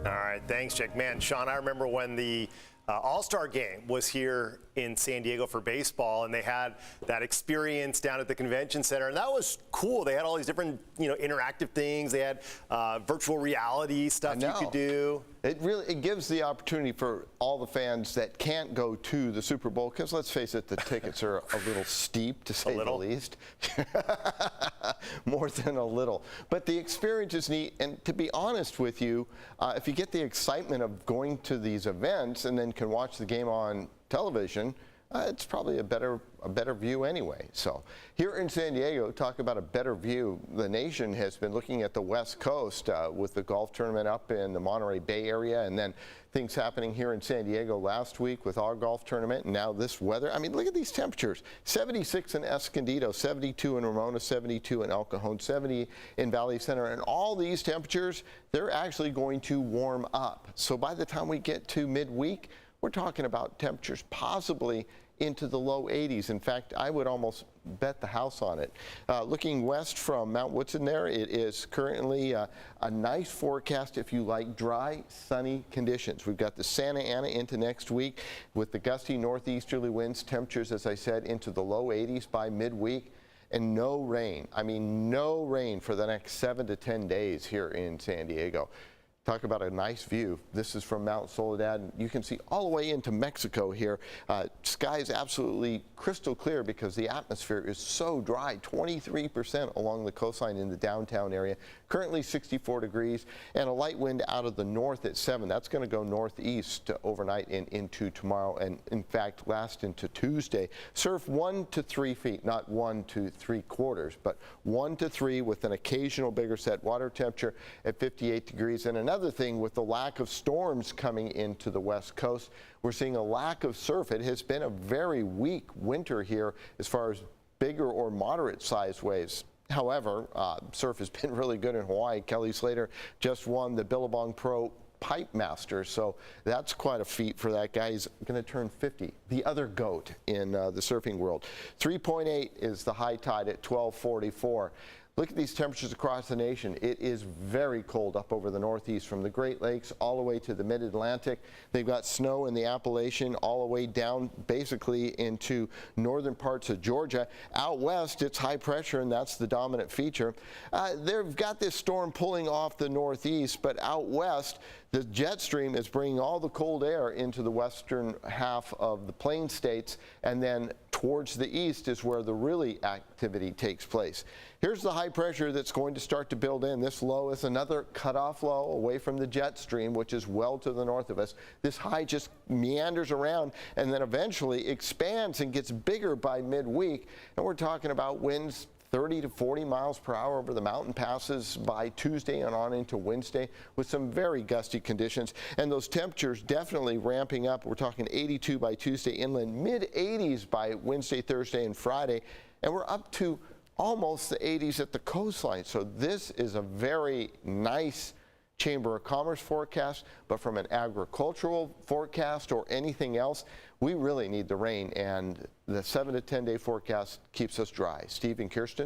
All right, thanks, Jake. Man, Sean, I remember when the All-Star game was here in San Diego for baseball, and they had that experience down at the convention center, and that was cool. They had all these different, interactive things. They had virtual reality stuff you could do. It gives the opportunity for all the fans that can't go to the Super Bowl, because let's face it, the tickets are a little steep, to say the least. More than a little. But the experience is neat, and to be honest with you, if you get the excitement of going to these events and then can watch the game on television, it's probably a better view anyway. So here in San Diego, talk about a better view. The nation has been looking at the West Coast with the golf tournament up in the Monterey Bay area, and then things happening here in San Diego last week with our golf tournament, and now this weather. I mean, look at these temperatures. 76 in Escondido, 72 in Ramona, 72 in El Cajon, 70 in Valley Center, and all these temperatures, they're actually going to warm up. So by the time we get to midweek, we're talking about temperatures possibly into the low 80s. In fact, I would almost bet the house on it. Looking west from Mount Woodson there, it is currently a nice forecast if you like dry, sunny conditions. We've got the Santa Ana into next week with the gusty northeasterly winds, temperatures, as I said, into the low 80s by midweek. And no rain. I mean, no rain for the next 7 to 10 days here in San Diego. Talk about a nice view. This is from Mount Soledad. You can see all the way into Mexico here. Sky is absolutely crystal clear because the atmosphere is so dry, 23% along the coastline in the downtown area. Currently 64 degrees and a light wind out of the north at 7. That's going to go northeast overnight and into tomorrow, and in fact last into Tuesday. Surf 1 to 3 feet, not 1 to 3/4, but 1 to 3 with an occasional bigger set. Water temperature at 58 degrees. And another thing, with the lack of storms coming into the West Coast, we're seeing a lack of surf. It has been a very weak winter here as far as bigger or moderate sized waves. However, surf has been really good in Hawaii. Kelly Slater just won the Billabong Pro Pipe Masters, so that's quite a feat for that guy. He's going to turn 50, the other GOAT in the surfing world. 3.8 is the high tide at 12:44. Look at these temperatures across the nation. It is very cold up over the northeast from the Great Lakes all the way to the mid-Atlantic. They've got snow in the Appalachian all the way down basically into northern parts of Georgia. Out west, it's high pressure, and that's the dominant feature. They've got this storm pulling off the northeast, but out west, the jet stream is bringing all the cold air into the western half of the plain states, and then towards the east is where the really activity takes place. Here's the high pressure that's going to start to build in. This low is another cutoff low away from the jet stream, which is well to the north of us. This high just meanders around and then eventually expands and gets bigger by midweek. And we're talking about winds 30 to 40 miles per hour over the mountain passes by Tuesday and on into Wednesday with some very gusty conditions. And those temperatures definitely ramping up. We're talking 82 by Tuesday inland, mid-80s by Wednesday, Thursday, and Friday. And we're up to almost the 80s at the coastline. So this is a very nice Chamber of Commerce forecast, but from an agricultural forecast or anything else, we really need the rain, and the 7 to 10 day forecast keeps us dry. Steve and Kirsten?